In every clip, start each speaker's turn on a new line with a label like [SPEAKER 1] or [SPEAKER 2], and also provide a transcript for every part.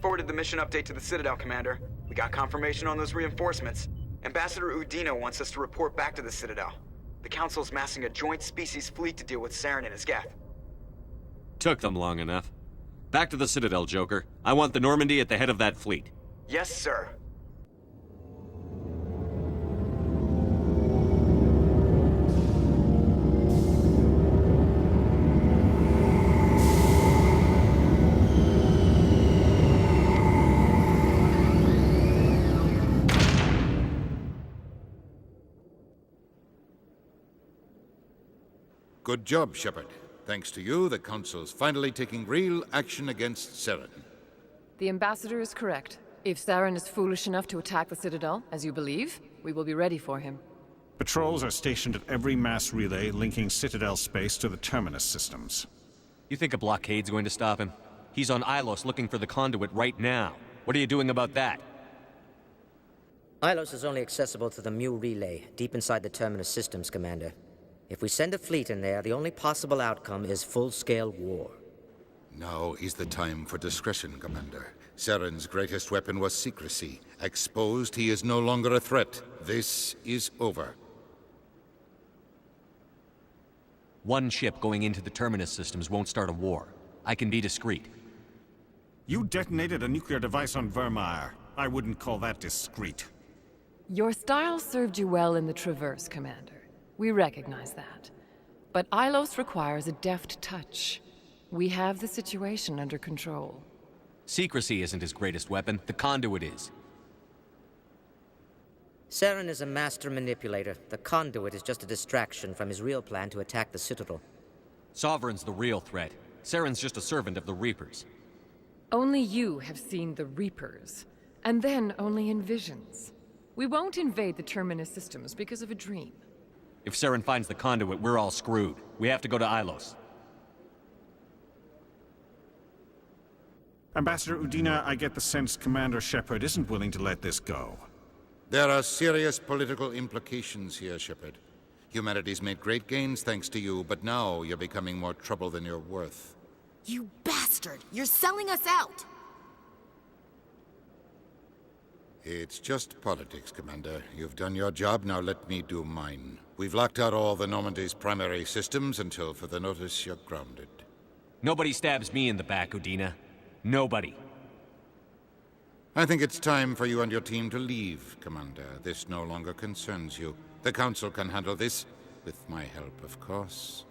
[SPEAKER 1] forwarded the mission update to the Citadel, Commander. We got confirmation on those reinforcements. Ambassador Udina wants us to report back to the Citadel. The Council's massing a joint species fleet to deal with Saren and his Geth.
[SPEAKER 2] Took them long enough. Back to the Citadel, Joker. I want the Normandy at the head of that fleet.
[SPEAKER 1] Yes, sir.
[SPEAKER 3] Good job, Shepard. Thanks to you, the Council's finally taking real action against Saren.
[SPEAKER 4] The Ambassador is correct. If Saren is foolish enough to attack the Citadel, as you believe, we will be ready for him.
[SPEAKER 5] Patrols are stationed at every mass relay linking Citadel space to the terminus systems.
[SPEAKER 2] You think a blockade's going to stop him? He's on Ilos looking for the conduit right now. What are you doing about that?
[SPEAKER 6] Ilos is only accessible to the Mu relay, deep inside the terminus systems, Commander. If we send a fleet in there, the only possible outcome is full-scale war.
[SPEAKER 3] Now is the time for discretion, Commander. Saren's greatest weapon was secrecy. Exposed, he is no longer a threat. This is over.
[SPEAKER 2] One ship going into the terminus systems won't start a war. I can be discreet.
[SPEAKER 5] You detonated a nuclear device on Vermeer. I wouldn't call that discreet.
[SPEAKER 4] Your style served you well in the Traverse, Commander. We recognize that. But Ilos requires a deft touch. We have the situation under control.
[SPEAKER 2] Secrecy isn't his greatest weapon. The conduit is.
[SPEAKER 6] Saren is a master manipulator. The conduit is just a distraction from his real plan to attack the Citadel.
[SPEAKER 2] Sovereign's the real threat. Saren's just a servant of the Reapers.
[SPEAKER 4] Only you have seen the Reapers, and then only in visions. We won't invade the terminus systems because of a dream.
[SPEAKER 2] If Saren finds the conduit, we're all screwed. We have to go to Ilos.
[SPEAKER 5] Ambassador Udina, I get the sense Commander Shepard isn't willing to let this go.
[SPEAKER 3] There are serious political implications here, Shepard. Humanity's made great gains thanks to you, but now you're becoming more trouble than you're worth.
[SPEAKER 7] You bastard! You're selling us out!
[SPEAKER 3] It's just politics, Commander. You've done your job, now let me do mine. We've locked out all the Normandy's primary systems until further notice you're grounded.
[SPEAKER 2] Nobody stabs me in the back, Udina. Nobody.
[SPEAKER 3] I think it's time for you and your team to leave, Commander. This no longer concerns you. The Council can handle this, with my help, of course.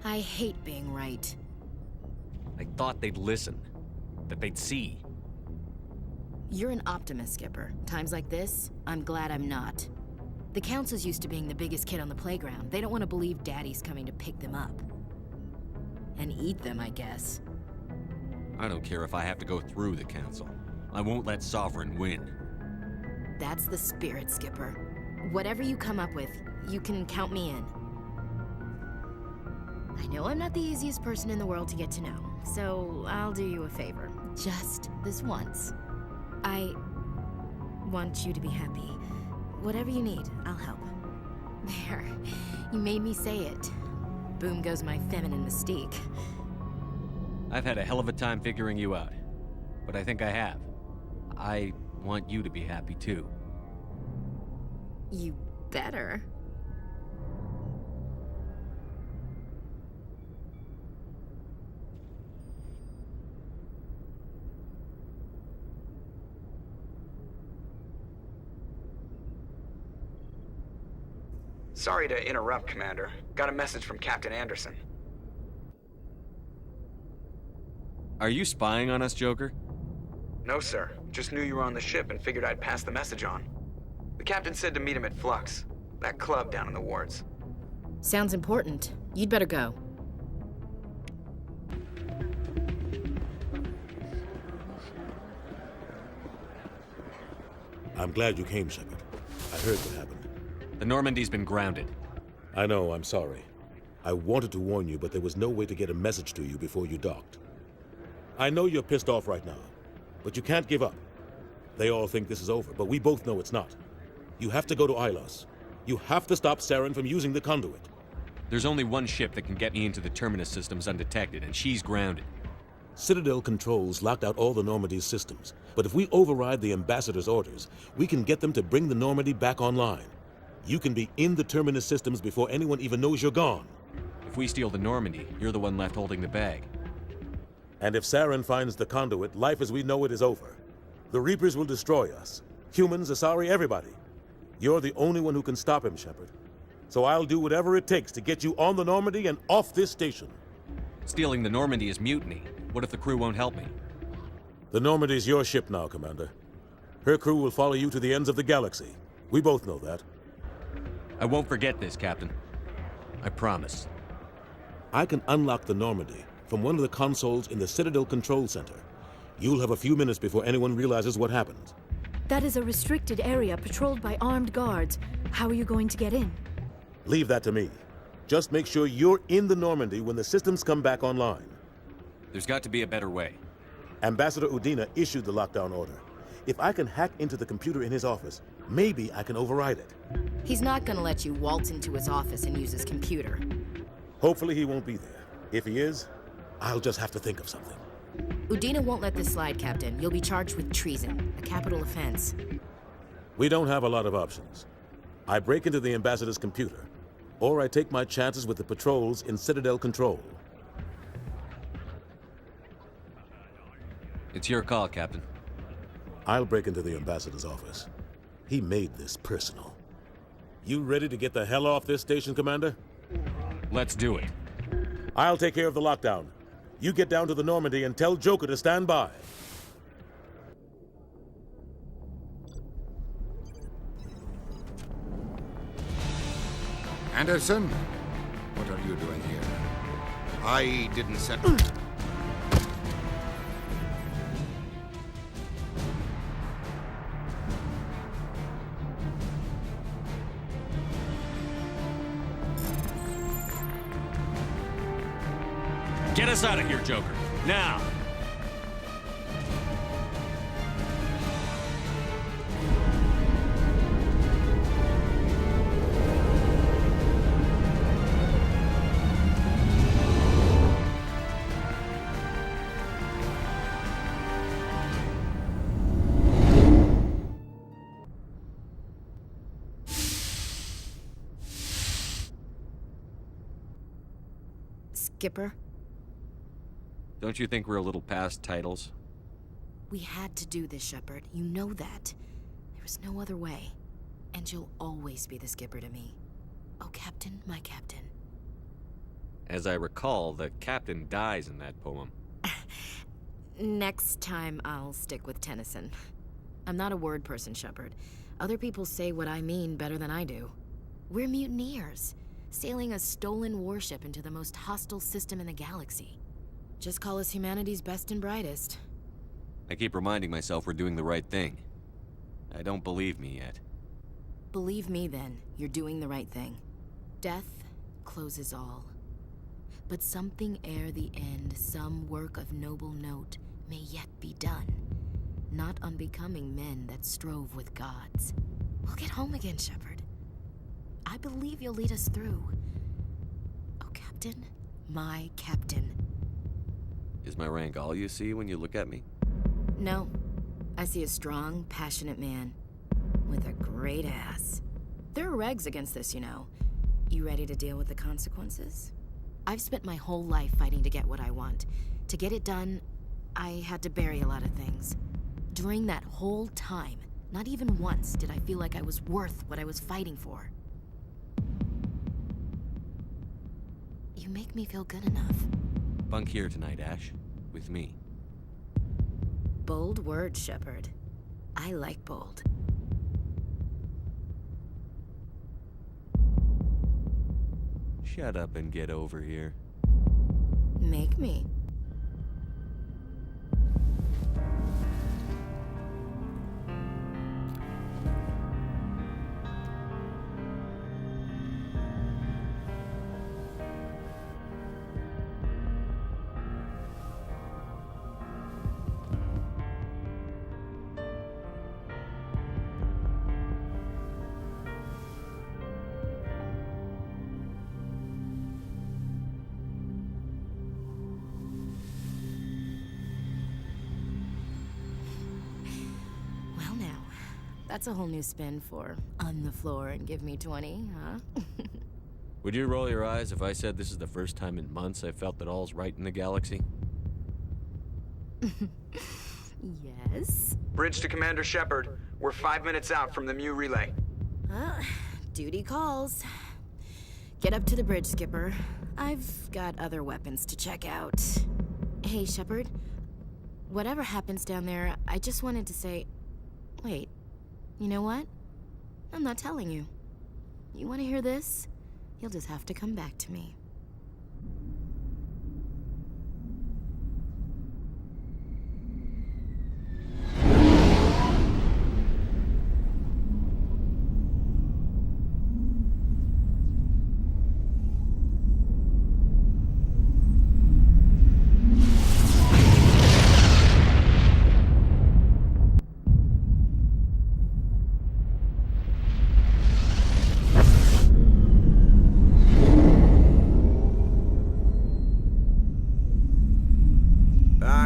[SPEAKER 7] I hate being right.
[SPEAKER 2] I thought they'd listen. That they'd see.
[SPEAKER 7] You're an optimist, Skipper. Times like this, I'm glad I'm not. The Council's used to being the biggest kid on the playground. They don't want to believe Daddy's coming to pick them up. And eat them, I guess.
[SPEAKER 2] I don't care if I have to go through the Council. I won't let Sovereign win.
[SPEAKER 7] That's the spirit, Skipper. Whatever you come up with, you can count me in. I know I'm not the easiest person in the world to get to know, so I'll do you a favor. Just this once. I want you to be happy. Whatever you need, I'll help. There. You made me say it. Boom goes my feminine mystique.
[SPEAKER 2] I've had a hell of a time figuring you out. But I think I have. I want you to be happy too.
[SPEAKER 7] You better.
[SPEAKER 1] Sorry to interrupt, Commander. Got a message from Captain Anderson.
[SPEAKER 2] Are you spying on us, Joker?
[SPEAKER 1] No, sir. Just knew you were on the ship and figured I'd pass the message on. The captain said to meet him at Flux, that club down in the wards.
[SPEAKER 7] Sounds important. You'd better go.
[SPEAKER 8] I'm glad you came, Shepard. I heard what happened.
[SPEAKER 2] The Normandy's been grounded.
[SPEAKER 8] I know, I'm sorry. I wanted to warn you, but there was no way to get a message to you before you docked. I know you're pissed off right now, but you can't give up. They all think this is over, but we both know it's not. You have to go to Ilos. You have to stop Saren from using the conduit.
[SPEAKER 2] There's only one ship that can get me into the terminus systems undetected, and she's grounded.
[SPEAKER 8] Citadel controls locked out all the Normandy's systems, but if we override the ambassador's orders, we can get them to bring the Normandy back online. You can be in the terminus systems before anyone even knows you're gone.
[SPEAKER 2] If we steal the Normandy, you're the one left holding the bag.
[SPEAKER 8] And if Saren finds the conduit, life as we know it is over. The Reapers will destroy us. Humans, Asari, everybody. You're the only one who can stop him, Shepard. So I'll do whatever it takes to get you on the Normandy and off this station.
[SPEAKER 2] Stealing the Normandy is mutiny. What if the crew won't help me?
[SPEAKER 8] The Normandy's your ship now, Commander. Her crew will follow you to the ends of the galaxy. We both know that.
[SPEAKER 2] I won't forget this, Captain. I promise.
[SPEAKER 8] I can unlock the Normandy from one of the consoles in the Citadel Control Center. You'll have a few minutes before anyone realizes what happened.
[SPEAKER 9] That is a restricted area patrolled by armed guards. How are you going to get in?
[SPEAKER 8] Leave that to me. Just make sure you're in the Normandy when the systems come back online.
[SPEAKER 2] There's got to be a better way.
[SPEAKER 8] Ambassador Udina issued the lockdown order. If I can hack into the computer in his office, maybe I can override it.
[SPEAKER 7] He's not gonna let you waltz into his office and use his computer.
[SPEAKER 8] Hopefully he won't be there. If he is, I'll just have to think of something.
[SPEAKER 7] Udina won't let this slide, Captain. You'll be charged with treason, a capital offense.
[SPEAKER 8] We don't have a lot of options. I break into the ambassador's computer, or I take my chances with the patrols in Citadel Control.
[SPEAKER 2] It's your call, Captain.
[SPEAKER 8] I'll break into the ambassador's office. He made this personal. You ready to get the hell off this station, Commander?
[SPEAKER 2] Let's do it.
[SPEAKER 8] I'll take care of the lockdown. You get down to the Normandy and tell Joker to stand by.
[SPEAKER 3] Anderson, what are you doing here? I didn't set...
[SPEAKER 2] Get us out of here, Joker. Now!
[SPEAKER 7] Skipper?
[SPEAKER 2] Don't you think we're a little past titles?
[SPEAKER 7] We had to do this, Shepard. You know that. There was no other way. And you'll always be the skipper to me. Oh, Captain, my Captain.
[SPEAKER 2] As I recall, the captain dies in that poem.
[SPEAKER 7] Next time, I'll stick with Tennyson. I'm not a word person, Shepard. Other people say what I mean better than I do. We're mutineers, sailing a stolen warship into the most hostile system in the galaxy. Just call us humanity's best and brightest.
[SPEAKER 2] I keep reminding myself we're doing the right thing. I don't believe me yet.
[SPEAKER 7] Believe me, then. You're doing the right thing. Death closes all. But something ere the end, some work of noble note, may yet be done. Not unbecoming men that strove with gods. We'll get home again, Shepard. I believe you'll lead us through. Oh, Captain, my Captain.
[SPEAKER 2] Is my rank all you see when you look at me?
[SPEAKER 7] No. I see a strong, passionate man. With a great ass. There are regs against this, you know. You ready to deal with the consequences? I've spent my whole life fighting to get what I want. To get it done, I had to bury a lot of things. During that whole time, not even once did I feel like I was worth what I was fighting for. You make me feel good enough.
[SPEAKER 2] Bunk here tonight, Ash. With me.
[SPEAKER 7] Bold words, Shepard. I like bold.
[SPEAKER 2] Shut up and get over here.
[SPEAKER 7] Make me. That's a whole new spin for on the floor and give me 20, huh?
[SPEAKER 2] Would you roll your eyes if I said this is the first time in months I felt that all's right in the galaxy?
[SPEAKER 7] Yes?
[SPEAKER 1] Bridge to Commander Shepard. We're 5 minutes out from the Mu relay.
[SPEAKER 7] Duty calls. Get up to the bridge, Skipper. I've got other weapons to check out. Hey, Shepard. Whatever happens down there, I just wanted to say... Wait, you know what? I'm not telling you. You want to hear this? You'll just have to come back to me.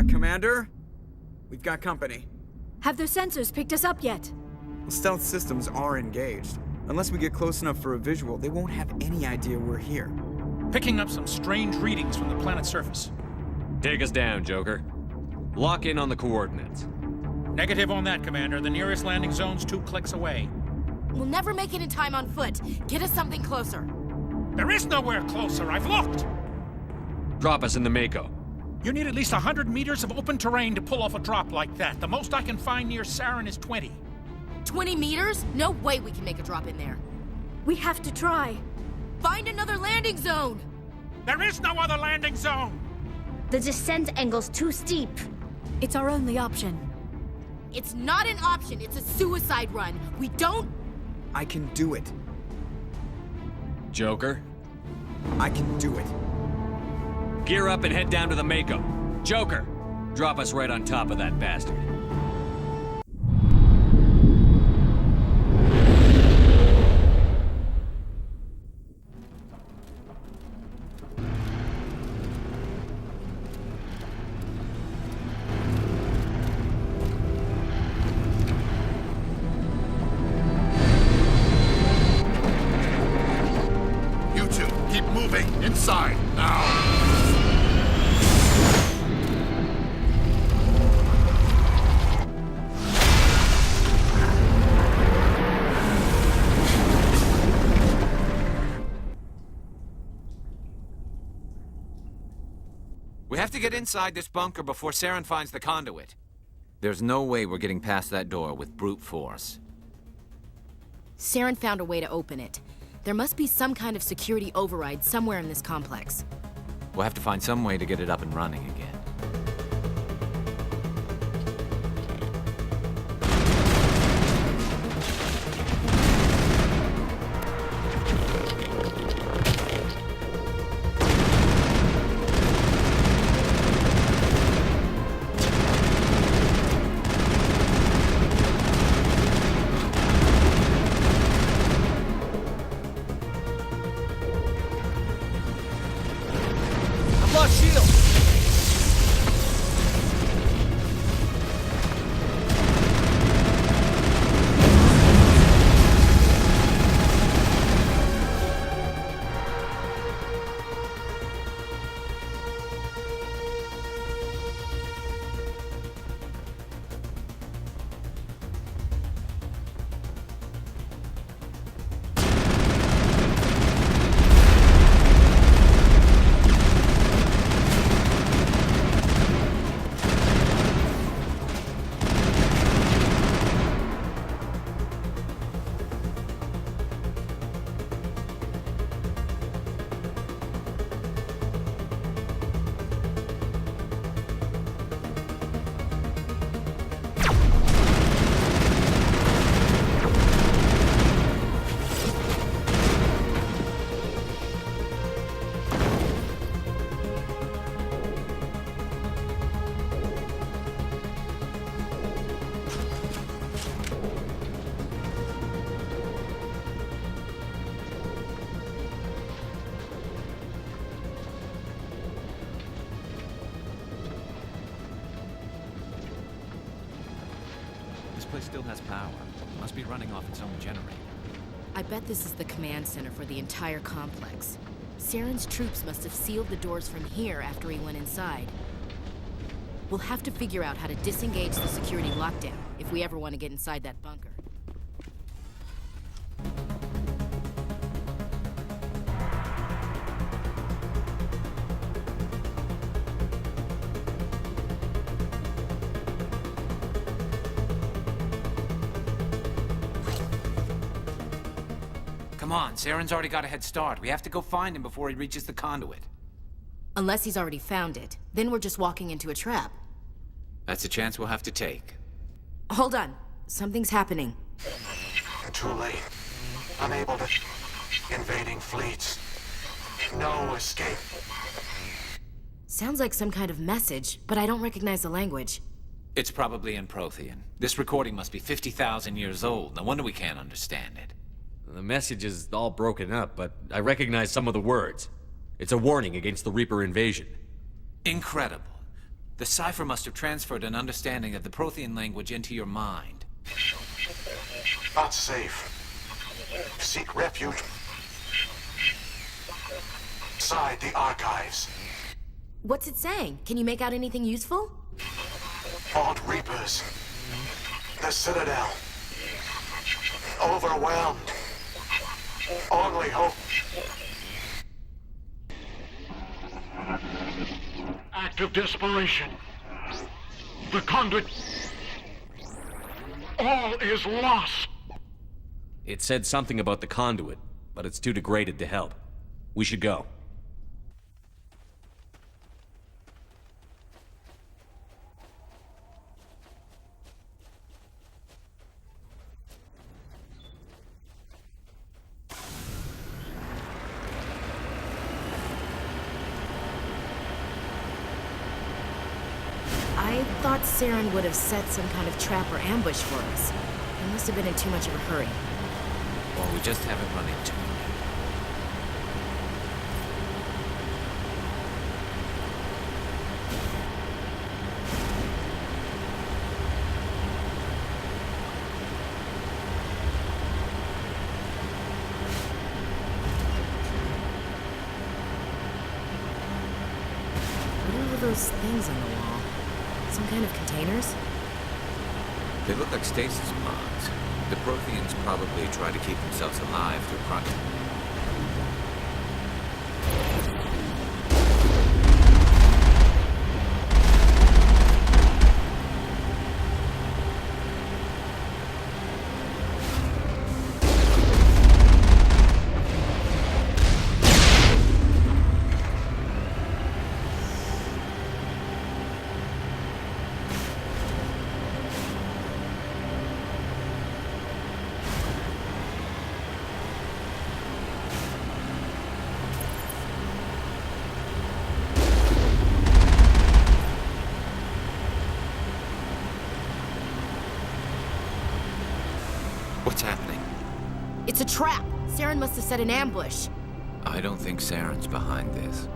[SPEAKER 1] Commander? We've got company.
[SPEAKER 9] Have their sensors picked us up yet?
[SPEAKER 1] The stealth systems are engaged. Unless we get close enough for a visual, they won't have any idea we're here.
[SPEAKER 10] Picking up some strange readings from the planet's surface.
[SPEAKER 2] Take us down, Joker. Lock in on the coordinates.
[SPEAKER 10] Negative on that, Commander. The nearest landing zone's 2 clicks away.
[SPEAKER 7] We'll never make it in time on foot. Get us something closer.
[SPEAKER 10] There is nowhere closer. I've looked.
[SPEAKER 2] Drop us in the Mako.
[SPEAKER 10] You need at least 100 meters of open terrain to pull off a drop like that. The most I can find near Saren is 20.
[SPEAKER 7] 20 meters? No way we can make a drop in there.
[SPEAKER 9] We have to try.
[SPEAKER 7] Find another landing zone!
[SPEAKER 10] There is no other landing zone!
[SPEAKER 11] The descent angle's too steep.
[SPEAKER 9] It's our only option.
[SPEAKER 7] It's not an option, it's a suicide run. We don't...
[SPEAKER 1] I can do it.
[SPEAKER 2] Joker?
[SPEAKER 1] I can do it.
[SPEAKER 2] Gear up and head down to the Mako. Joker, drop us right on top of that bastard.
[SPEAKER 3] You two, keep moving inside now.
[SPEAKER 12] We have to get inside this bunker before Saren finds the conduit. There's no way we're getting past that door with brute force.
[SPEAKER 7] Saren found a way to open it. There must be some kind of security override somewhere in this complex.
[SPEAKER 12] We'll have to find some way to get it up and running again. This place still has power. Must be running off its own generator.
[SPEAKER 7] I bet this is the command center for the entire complex. Saren's troops must have sealed the doors from here after he went inside. We'll have to figure out how to disengage the security lockdown if we ever want to get inside that bunker.
[SPEAKER 12] Come on, Saren's already got a head start. We have to go find him before he reaches the conduit.
[SPEAKER 7] Unless he's already found it. Then we're just walking into a trap.
[SPEAKER 12] That's a chance we'll have to take.
[SPEAKER 7] Hold on. Something's happening.
[SPEAKER 13] Too late. Unable to... Invading fleets. No escape.
[SPEAKER 7] Sounds like some kind of message, but I don't recognize the language.
[SPEAKER 12] It's probably in Prothean. This recording must be 50,000 years old. No wonder we can't understand it.
[SPEAKER 2] The message is all broken up, but I recognize some of the words. It's a warning against the Reaper invasion.
[SPEAKER 12] Incredible. The cipher must have transferred an understanding of the Prothean language into your mind.
[SPEAKER 13] Not safe. Seek refuge. Inside the archives.
[SPEAKER 7] What's it saying? Can you make out anything useful?
[SPEAKER 13] Fought Reapers. The Citadel. Overwhelmed. Only hope.
[SPEAKER 10] Act of desperation. The conduit. All is lost.
[SPEAKER 2] It said something about the conduit, but it's too degraded to help. We should go.
[SPEAKER 7] I thought Saren would have set some kind of trap or ambush for us. He must have been in too much of a hurry.
[SPEAKER 12] Or we just haven't run into him.
[SPEAKER 7] What are all those things on the wall? Some kind of containers?
[SPEAKER 12] They look like stasis pods. The Protheans probably try to keep themselves alive through contact. What's happening?
[SPEAKER 7] It's a trap! Saren must have set an ambush.
[SPEAKER 12] I don't think Saren's behind this.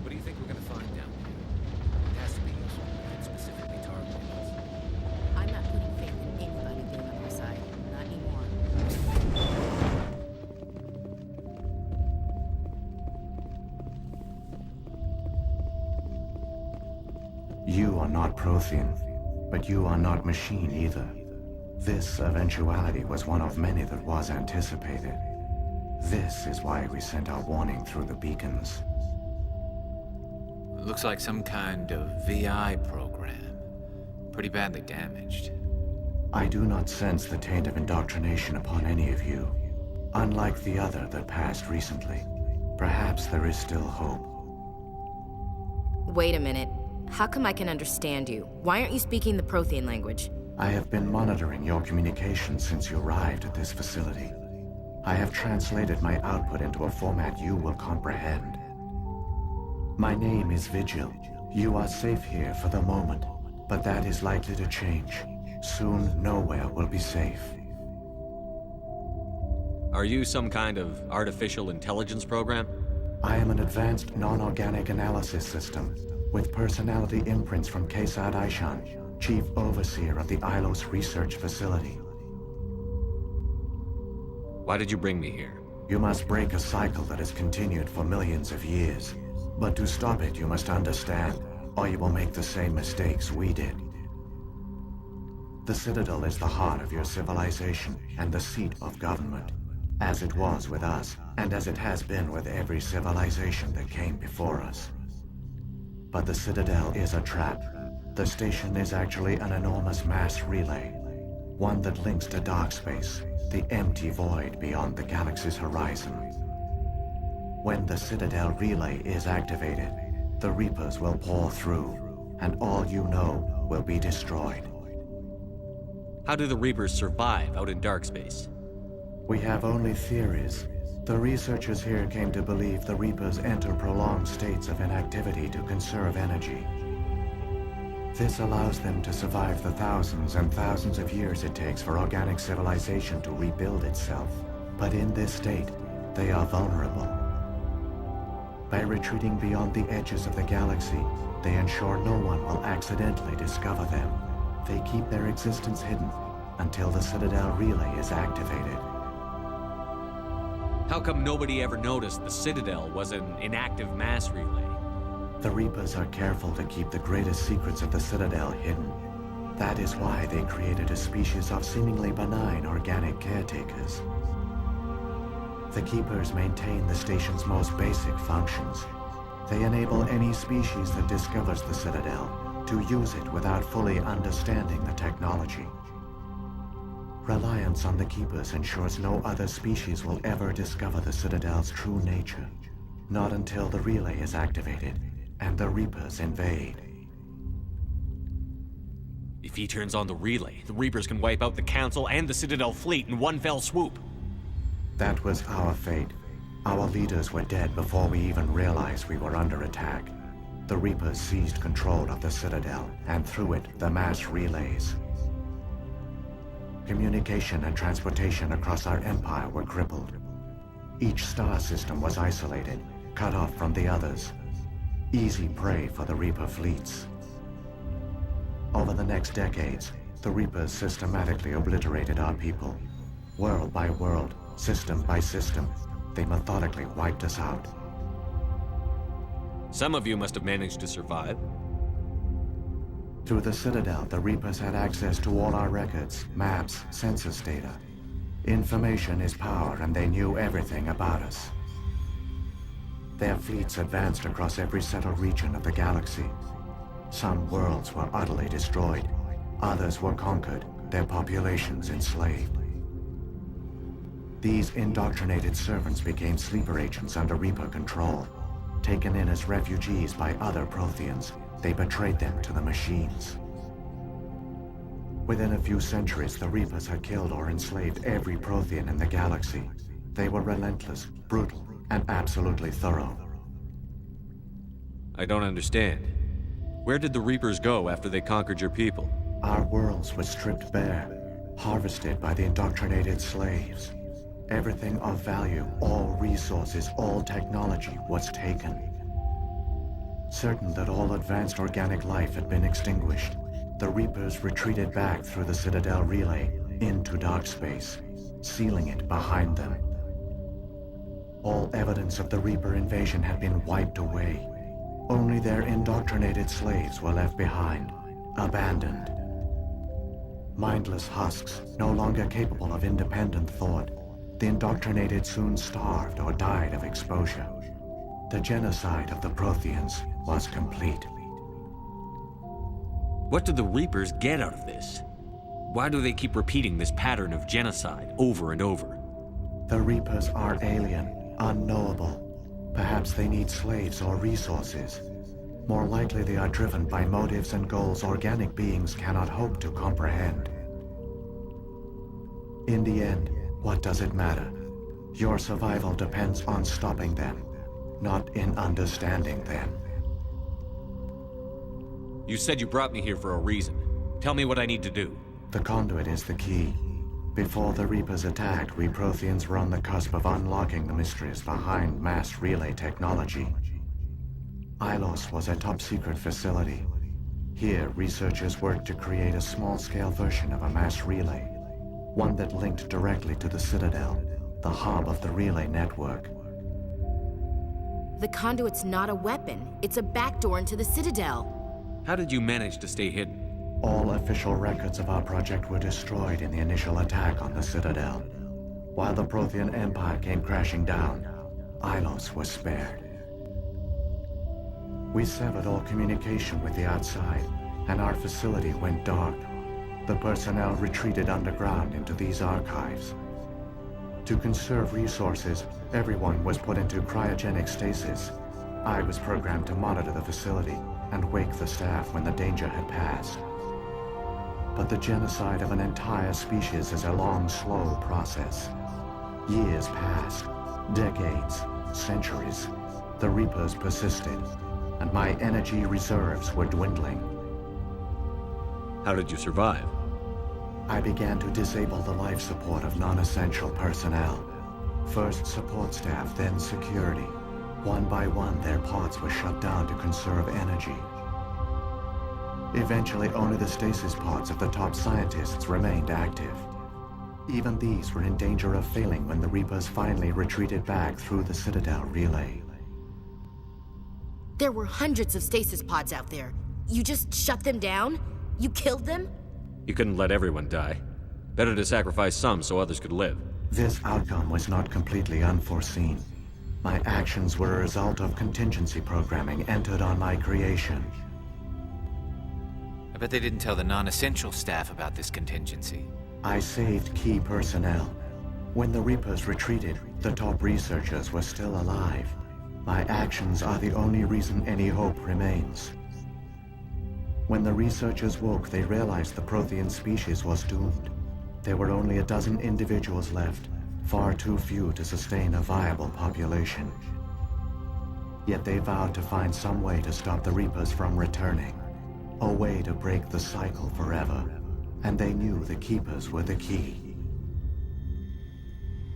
[SPEAKER 12] What do you think we're gonna find down here? It has to be useful. It specifically targeted us.
[SPEAKER 7] I'm not putting faith in anybody being on our side. Not anymore.
[SPEAKER 14] You are not Prothean, but you are not machine either. This eventuality was one of many that was anticipated. This is why we sent our warning through the beacons.
[SPEAKER 12] It looks like some kind of VI program. Pretty badly damaged.
[SPEAKER 14] I do not sense the taint of indoctrination upon any of you. Unlike the other that passed recently, perhaps there is still hope.
[SPEAKER 7] Wait a minute. How come I can understand you? Why aren't you speaking the Prothean language?
[SPEAKER 14] I have been monitoring your communications since you arrived at this facility. I have translated my output into a format you will comprehend. My name is Vigil. You are safe here for the moment, but that is likely to change. Soon, nowhere will be safe.
[SPEAKER 2] Are you some kind of artificial intelligence program?
[SPEAKER 14] I am an advanced non-organic analysis system, with personality imprints from Kesad Aishan, Chief Overseer of the Ilos Research Facility.
[SPEAKER 2] Why did you bring me here?
[SPEAKER 14] You must break a cycle that has continued for millions of years. But to stop it, you must understand, or you will make the same mistakes we did. The Citadel is the heart of your civilization and the seat of government, as it was with us, and as it has been with every civilization that came before us. But the Citadel is a trap. The station is actually an enormous mass relay, one that links to dark space, the empty void beyond the galaxy's horizon. When the Citadel relay is activated, the Reapers will pour through, and all you know will be destroyed.
[SPEAKER 2] How do the Reapers survive out in dark space?
[SPEAKER 14] We have only theories. The researchers here came to believe the Reapers enter prolonged states of inactivity to conserve energy. This allows them to survive the thousands and thousands of years it takes for organic civilization to rebuild itself. But in this state, they are vulnerable. By retreating beyond the edges of the galaxy, they ensure no one will accidentally discover them. They keep their existence hidden until the Citadel relay is activated.
[SPEAKER 2] How come nobody ever noticed the Citadel was an inactive mass relay?
[SPEAKER 14] The Reapers are careful to keep the greatest secrets of the Citadel hidden. That is why they created a species of seemingly benign organic caretakers. The Keepers maintain the station's most basic functions. They enable any species that discovers the Citadel to use it without fully understanding the technology. Reliance on the Keepers ensures no other species will ever discover the Citadel's true nature. Not until the relay is activated and the Reapers invade.
[SPEAKER 2] If he turns on the relay, the Reapers can wipe out the Council and the Citadel fleet in one fell swoop.
[SPEAKER 14] That was our fate. Our leaders were dead before we even realized we were under attack. The Reapers seized control of the Citadel, and through it, the mass relays. Communication and transportation across our empire were crippled. Each star system was isolated, cut off from the others. Easy prey for the Reaper fleets. Over the next decades, the Reapers systematically obliterated our people. World by world, system by system, they methodically wiped us out.
[SPEAKER 2] Some of you must have managed to survive.
[SPEAKER 14] Through the Citadel, the Reapers had access to all our records, maps, census data. Information is power, and they knew everything about us. Their fleets advanced across every settled region of the galaxy. Some worlds were utterly destroyed. Others were conquered, their populations enslaved. These indoctrinated servants became sleeper agents under Reaper control. Taken in as refugees by other Protheans, they betrayed them to the machines. Within a few centuries, the Reapers had killed or enslaved every Prothean in the galaxy. They were relentless, brutal, and absolutely thorough.
[SPEAKER 2] I don't understand. Where did the Reapers go after they conquered your people?
[SPEAKER 14] Our worlds were stripped bare, harvested by the indoctrinated slaves. Everything of value, all resources, all technology was taken. Certain that all advanced organic life had been extinguished, the Reapers retreated back through the Citadel relay into dark space, sealing it behind them. All evidence of the Reaper invasion had been wiped away. Only their indoctrinated slaves were left behind, abandoned. Mindless husks, no longer capable of independent thought, the indoctrinated soon starved or died of exposure. The genocide of the Protheans was complete.
[SPEAKER 2] What do the Reapers get out of this? Why do they keep repeating this pattern of genocide over and over?
[SPEAKER 14] The Reapers are alien, unknowable. Perhaps they need slaves or resources. More likely they are driven by motives and goals organic beings cannot hope to comprehend. In the end, what does it matter? Your survival depends on stopping them. not in understanding them.
[SPEAKER 2] You said you brought me here for a reason. Tell me what I need to do.
[SPEAKER 14] The conduit is the key. Before the Reapers attacked, we Protheans were on the cusp of unlocking the mysteries behind mass relay technology. Ilos was a top-secret facility. Here, researchers worked to create a small-scale version of a mass relay, one that linked directly to the Citadel, the hub of the relay network.
[SPEAKER 7] The conduit's not a weapon. It's a backdoor into the Citadel.
[SPEAKER 2] How did you manage to stay hidden?
[SPEAKER 14] All official records of our project were destroyed in the initial attack on the Citadel. While the Prothean Empire came crashing down, Ilos was spared. We severed all communication with the outside, and our facility went dark. The personnel retreated underground into these archives. To conserve resources, everyone was put into cryogenic stasis. I was programmed to monitor the facility and wake the staff when the danger had passed. But the genocide of an entire species is a long, slow process. Years passed, decades, centuries. The Reapers persisted, and my energy reserves were dwindling.
[SPEAKER 2] How did you survive?
[SPEAKER 14] I began to disable the life support of non-essential personnel. First support staff, then security. One by one, their pods were shut down to conserve energy. Eventually, only the stasis pods of the top scientists remained active. Even these were in danger of failing when the Reapers finally retreated back through the Citadel relay.
[SPEAKER 7] There were hundreds of stasis pods out there. You just shut them down? You killed them?
[SPEAKER 2] You couldn't let everyone die. Better to sacrifice some so others could live.
[SPEAKER 14] This outcome was not completely unforeseen. My actions were a result of contingency programming entered on my creation.
[SPEAKER 12] I bet they didn't tell the non-essential staff about this contingency.
[SPEAKER 14] I saved key personnel. When the Reapers retreated, the top researchers were still alive. My actions are the only reason any hope remains. When the researchers woke, they realized the Prothean species was doomed. There were only a dozen individuals left, far too few to sustain a viable population. Yet they vowed to find some way to stop the Reapers from returning. A way to break the cycle forever. And they knew the Keepers were the key.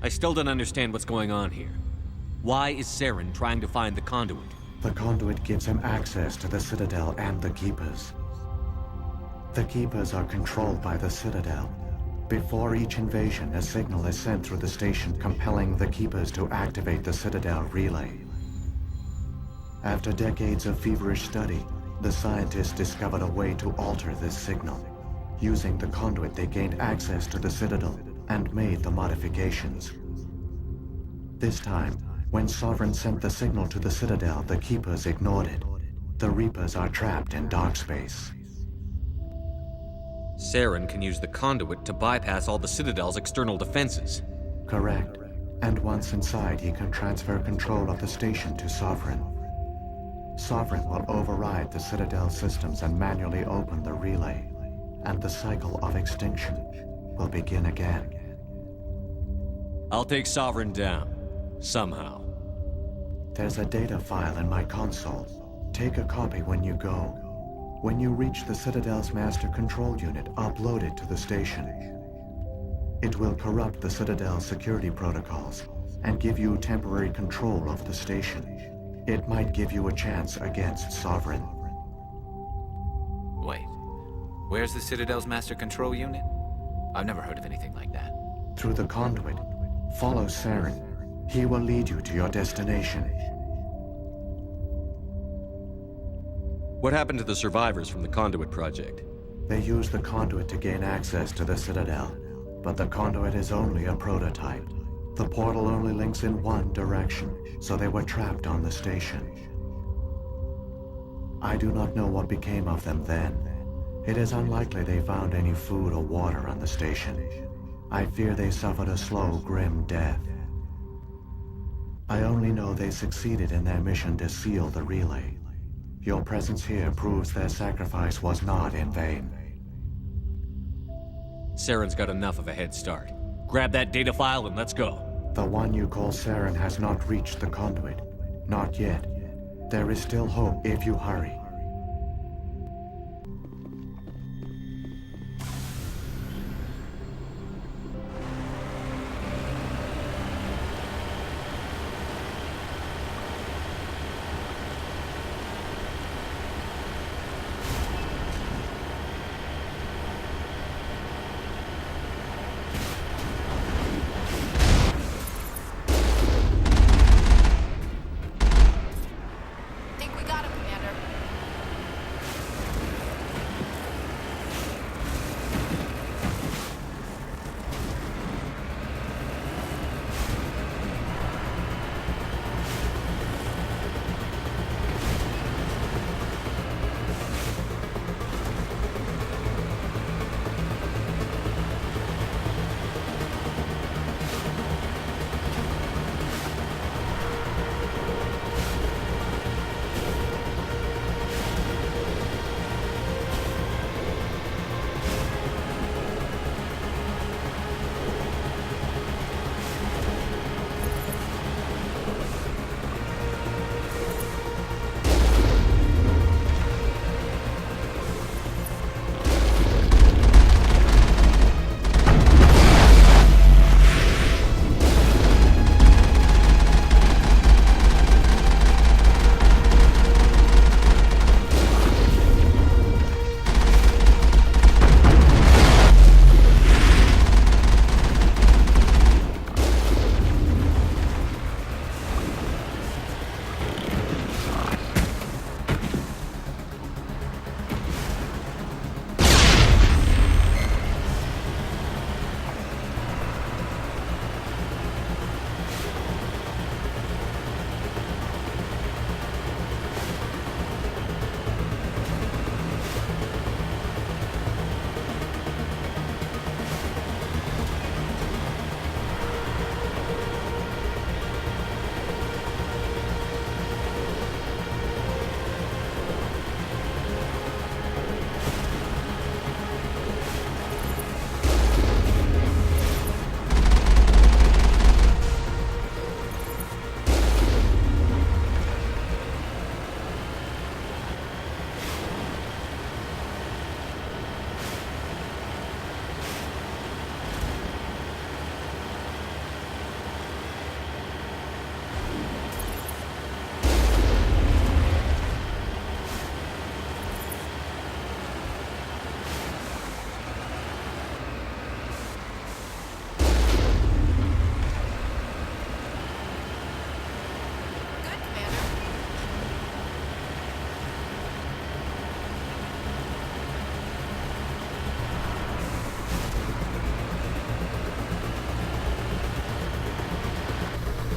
[SPEAKER 2] I still don't understand what's going on here. Why is Saren trying to find the conduit?
[SPEAKER 14] The conduit gives him access to the Citadel and the Keepers. The Keepers are controlled by the Citadel. Before each invasion, a signal is sent through the station compelling the Keepers to activate the Citadel relay. After decades of feverish study, the scientists discovered a way to alter this signal. Using the conduit, they gained access to the Citadel and made the modifications. This time, when Sovereign sent the signal to the Citadel, the Keepers ignored it. The Reapers are trapped in dark space.
[SPEAKER 2] Saren can use the conduit to bypass all the Citadel's external defenses.
[SPEAKER 14] Correct. And once inside, he can transfer control of the station to Sovereign. Sovereign will override the Citadel systems and manually open the relay. And the cycle of extinction will begin again.
[SPEAKER 2] I'll take Sovereign down. Somehow.
[SPEAKER 14] There's a data file in my console. Take a copy when you go. When you reach the Citadel's master control unit, upload it to the station. It will corrupt the Citadel's security protocols and give you temporary control of the station. It might give you a chance against Sovereign.
[SPEAKER 12] Wait. Where's the Citadel's master control unit? I've never heard of anything like that.
[SPEAKER 14] Through the conduit. Follow Saren. He will lead you to your destination.
[SPEAKER 2] What happened to the survivors from the Conduit project?
[SPEAKER 14] They used the conduit to gain access to the Citadel, but the conduit is only a prototype. The portal only links in one direction, so they were trapped on the station. I do not know what became of them then. It is unlikely they found any food or water on the station. I fear they suffered a slow, grim death. I only know they succeeded in their mission to seal the relay. Your presence here proves their sacrifice was not in vain.
[SPEAKER 2] Saren's got enough of a head start. Grab that data file and let's go.
[SPEAKER 14] The one you call Saren has not reached the conduit. Not yet. There is still hope if you hurry.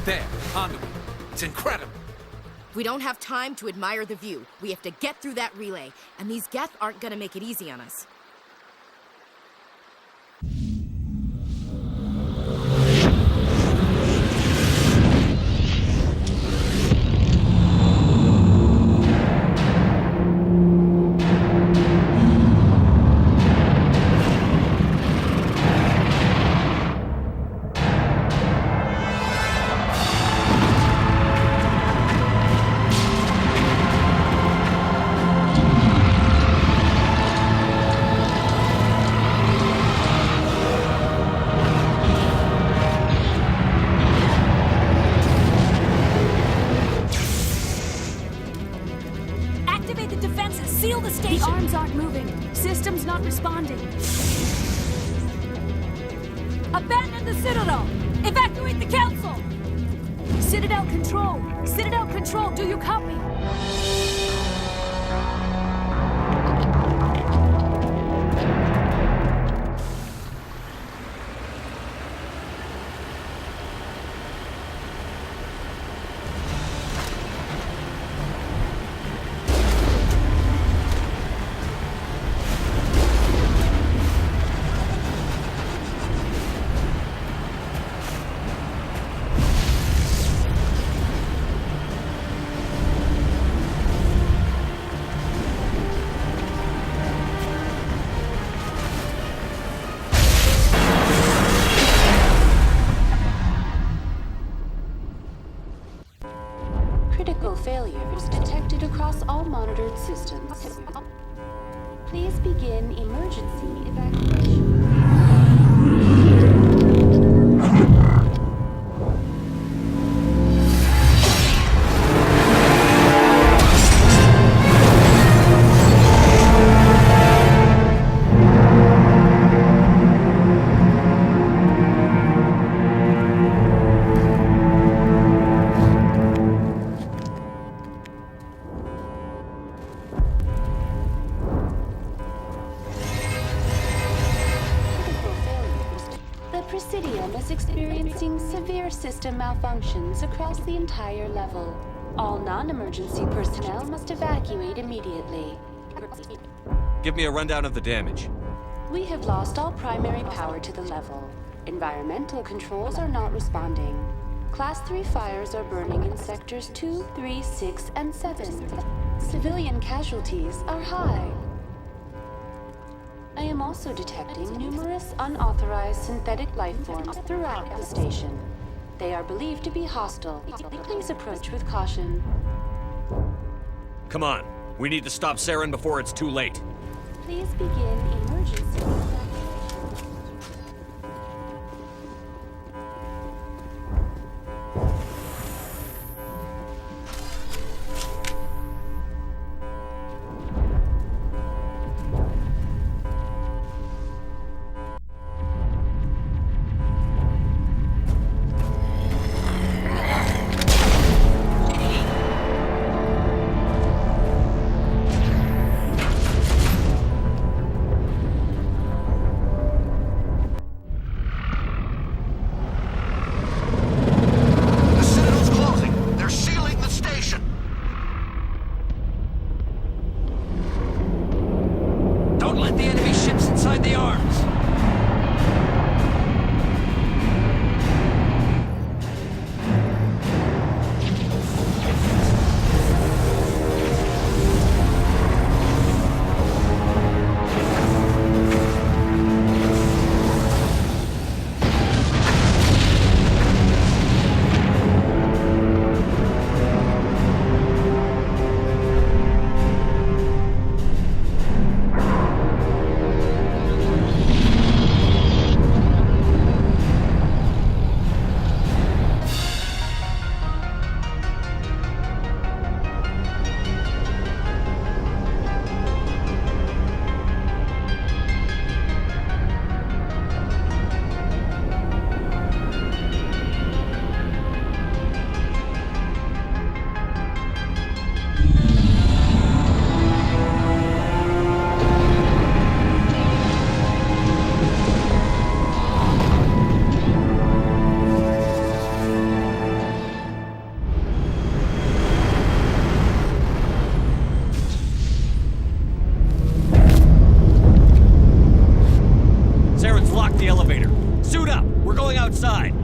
[SPEAKER 12] There, conduit. It's incredible.
[SPEAKER 15] We don't have time to admire the view. We have to get through that relay, and these Geth aren't gonna make it easy on us.
[SPEAKER 9] Abandon the Citadel! Evacuate the Council! Citadel Control! Citadel Control, do you copy?
[SPEAKER 16] alert systems. Please begin emergency evacuation.
[SPEAKER 17] System malfunctions across the entire level. All non-emergency personnel must evacuate immediately.
[SPEAKER 2] Give me a rundown of the damage.
[SPEAKER 17] We have lost all primary power to the level. Environmental controls are not responding. Class 3 fires are burning in sectors 2, 3, 6, and 7. Civilian casualties are high. I am also detecting numerous unauthorized synthetic life forms throughout the station. They are believed to be hostile. Please approach with caution.
[SPEAKER 2] Come on. We need to stop Saren before it's too late.
[SPEAKER 17] Please begin emergency evacuation.
[SPEAKER 2] outside.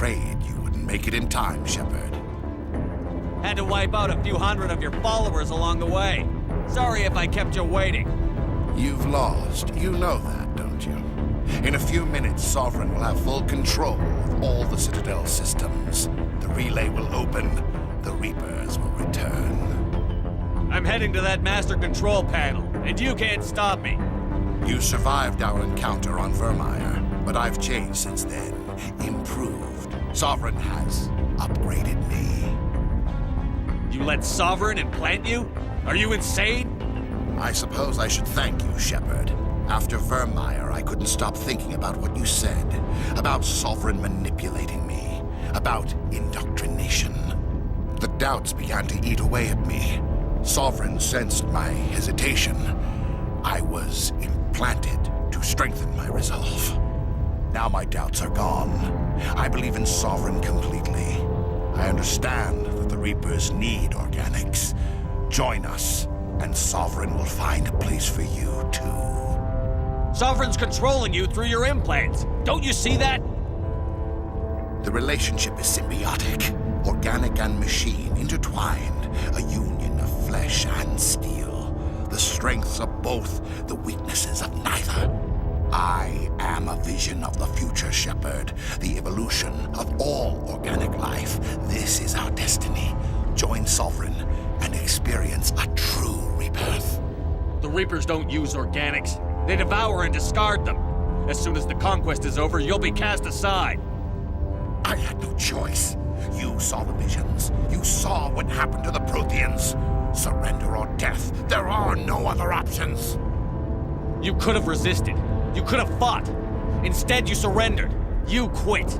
[SPEAKER 18] afraid you wouldn't make it in time, Shepard.
[SPEAKER 2] Had to wipe out a few hundred of your followers along the way. Sorry if I kept you waiting.
[SPEAKER 18] You've lost. You know that, don't you? In a few minutes, Sovereign will have full control of all the Citadel systems. The relay will open. The Reapers will return.
[SPEAKER 2] I'm heading to that master control panel, and you can't stop me.
[SPEAKER 18] You survived our encounter on Vermeer, but I've changed since then. Improved. Sovereign has upgraded me.
[SPEAKER 2] You let Sovereign implant you? Are you insane?
[SPEAKER 18] I suppose I should thank you, Shepard. After Vermeer, I couldn't stop thinking about what you said. About Sovereign manipulating me. About indoctrination. The doubts began to eat away at me. Sovereign sensed my hesitation. I was implanted to strengthen my resolve. Now my doubts are gone. I believe in Sovereign completely. I understand that the Reapers need organics. Join us, and Sovereign will find a place for you, too.
[SPEAKER 2] Sovereign's controlling you through your implants. Don't you see that?
[SPEAKER 18] The relationship is symbiotic. Organic and machine intertwined. A union of flesh and steel. The strengths of both, the weaknesses of neither. I am a vision of the future, Shepard. The evolution of all organic life. This is our destiny. Join Sovereign and experience a true rebirth.
[SPEAKER 2] The Reapers don't use organics. They devour and discard them. As soon as the conquest is over, you'll be cast aside.
[SPEAKER 18] I had no choice. You saw the visions. You saw what happened to the Protheans. Surrender or death. There are no other options.
[SPEAKER 2] You could have resisted. You could have fought. Instead, you surrendered. You quit.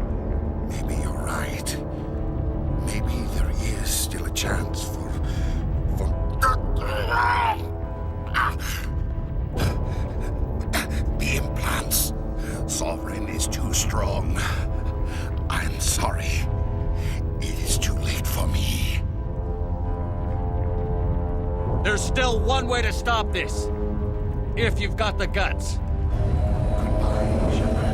[SPEAKER 18] Maybe you're right. Maybe there is still a chance for... The implants. Sovereign is too strong. I'm sorry. It is too late for me.
[SPEAKER 2] There's still one way to stop this. If you've got the guts.
[SPEAKER 18] Goodbye, Shepard.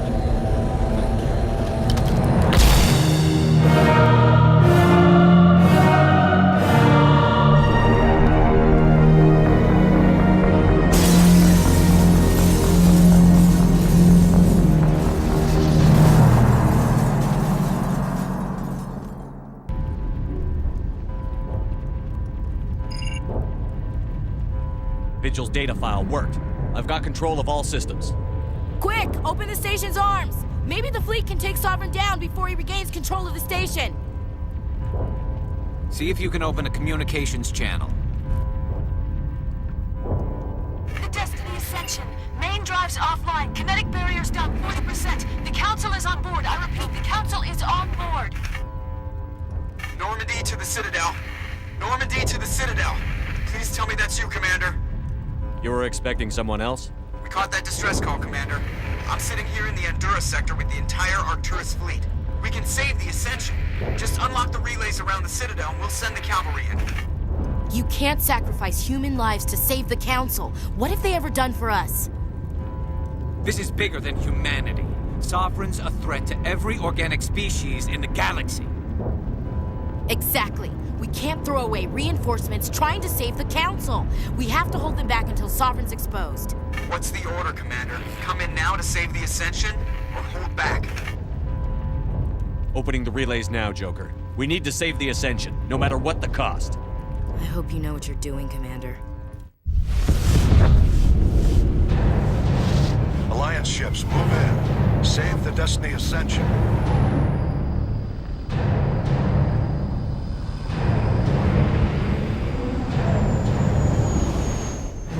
[SPEAKER 2] Vigil's data file worked. I've got control of all systems.
[SPEAKER 15] Quick! Open the station's arms! Maybe the fleet can take Sovereign down before he regains control of the station.
[SPEAKER 12] See if you can open a communications channel.
[SPEAKER 9] The Destiny Ascension. Main drives offline. Kinetic barriers down 40%. The Council is on board. I repeat, the Council is on board.
[SPEAKER 1] Normandy to the Citadel. Normandy to the Citadel. Please tell me that's you, Commander.
[SPEAKER 2] You were expecting someone else?
[SPEAKER 1] We caught that distress call, Commander. I'm sitting here in the Endura sector with the entire Arcturus fleet. We can save the Ascension. Just unlock the relays around the Citadel and we'll send the cavalry in.
[SPEAKER 15] You can't sacrifice human lives to save the Council. What have they ever done for us?
[SPEAKER 12] This is bigger than humanity. Sovereign's a threat to every organic species in the galaxy.
[SPEAKER 15] Exactly. We can't throw away reinforcements trying to save the Council. We have to hold them back until Sovereign's exposed.
[SPEAKER 1] What's the order, Commander? Come in now to save the Ascension, or hold back?
[SPEAKER 2] Opening the relays now, Joker. We need to save the Ascension, no matter what the cost.
[SPEAKER 15] I hope you know what you're doing, Commander.
[SPEAKER 13] Alliance ships, move in. Save the Destiny Ascension.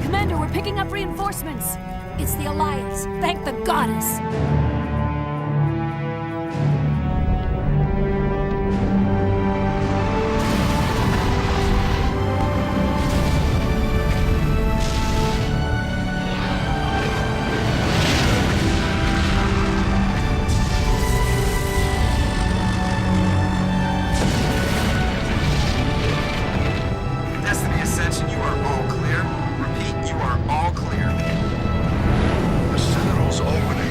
[SPEAKER 9] Commander, we're picking up reinforcements. It's the Alliance. Thank the goddess.
[SPEAKER 1] Destiny Ascension, you are all clear. Repeat, you are all clear.
[SPEAKER 13] The Citadel's opening.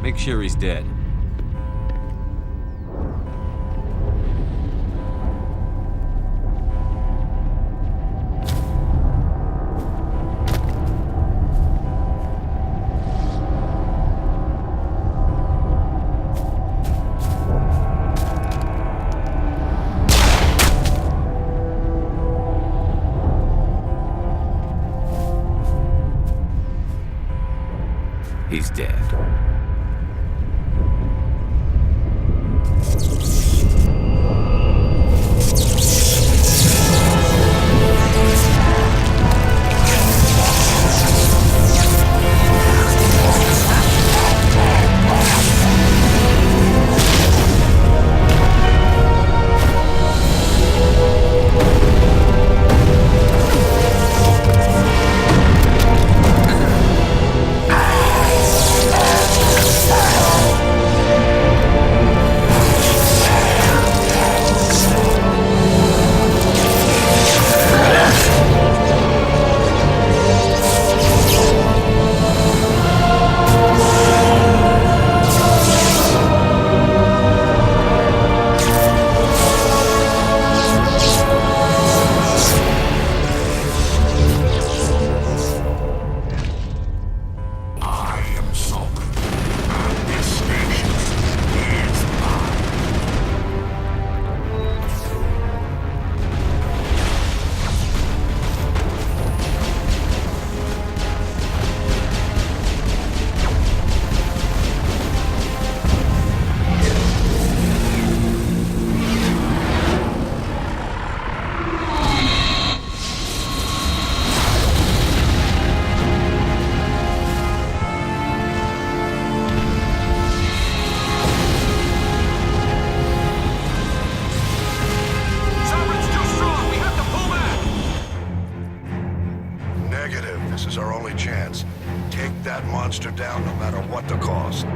[SPEAKER 2] Make sure he's dead.
[SPEAKER 12] He's dead.
[SPEAKER 13] This is our only chance. Take that monster down no matter what the cost.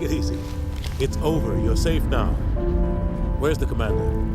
[SPEAKER 8] it easy. It's over. You're safe now. Where's the commander?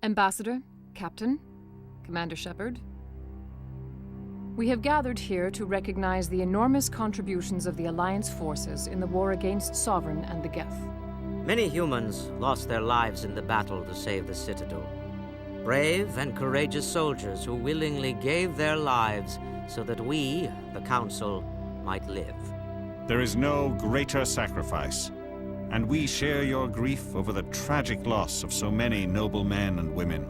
[SPEAKER 4] Ambassador, Captain, Commander Shepard. We have gathered here to recognize the enormous contributions of the Alliance forces in the war against Sovereign and the Geth.
[SPEAKER 6] Many humans lost their lives in the battle to save the Citadel. Brave and courageous soldiers who willingly gave their lives so that we, the Council, might live.
[SPEAKER 5] There is no greater sacrifice, and we share your grief over the tragic loss of so many noble men and women.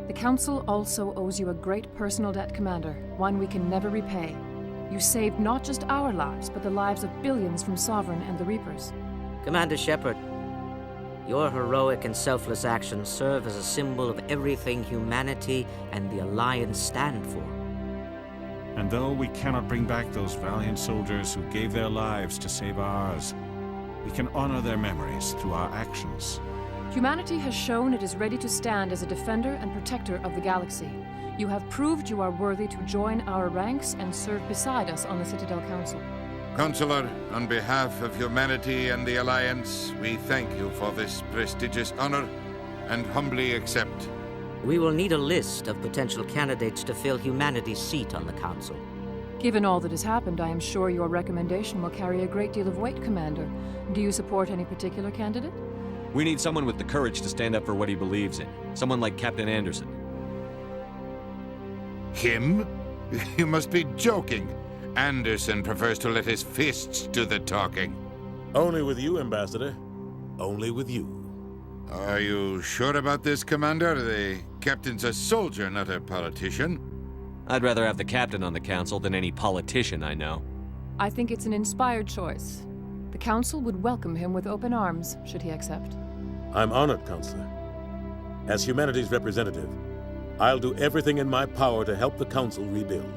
[SPEAKER 4] The Council also owes you a great personal debt, Commander, one we can never repay. You saved not just our lives, but the lives of billions from Sovereign and the Reapers.
[SPEAKER 6] Commander Shepard, your heroic and selfless actions serve as a symbol of everything humanity and the Alliance stand for.
[SPEAKER 5] And though we cannot bring back those valiant soldiers who gave their lives to save ours, we can honor their memories through our actions.
[SPEAKER 4] Humanity has shown it is ready to stand as a defender and protector of the galaxy. You have proved you are worthy to join our ranks and serve beside us on the Citadel Council.
[SPEAKER 3] Counselor, on behalf of humanity and the Alliance, we thank you for this prestigious honor and humbly accept.
[SPEAKER 6] We will need a list of potential candidates to fill humanity's seat on the Council.
[SPEAKER 4] Given all that has happened, I am sure your recommendation will carry a great deal of weight, Commander. Do you support any particular candidate?
[SPEAKER 2] We need someone with the courage to stand up for what he believes in. Someone like Captain Anderson.
[SPEAKER 3] Him? You must be joking. Anderson prefers to let his fists do the talking.
[SPEAKER 8] Only with you, Ambassador. Only with you.
[SPEAKER 3] Are you sure about this, Commander? The captain's a soldier, not a politician.
[SPEAKER 2] I'd rather have the captain on the council than any politician I know.
[SPEAKER 4] I think it's an inspired choice. The Council would welcome him with open arms, should he accept.
[SPEAKER 8] I'm honored, Counselor. As humanity's representative, I'll do everything in my power to help the Council rebuild.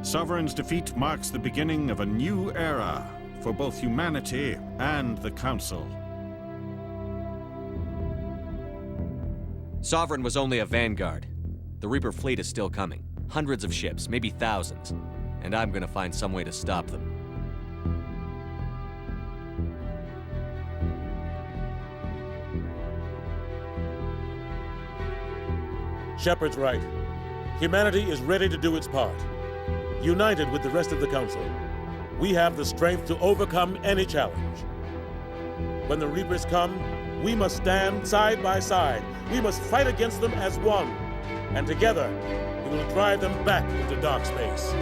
[SPEAKER 5] Sovereign's defeat marks the beginning of a new era for both humanity and the Council.
[SPEAKER 2] Sovereign was only a vanguard. The Reaper fleet is still coming. Hundreds of ships, maybe thousands. And I'm gonna find some way to stop them.
[SPEAKER 8] Shepard's right. Humanity is ready to do its part. United with the rest of the Council, we have the strength to overcome any challenge. When the Reapers come, we must stand side by side. We must fight against them as one. And together, we will drive them back into dark space.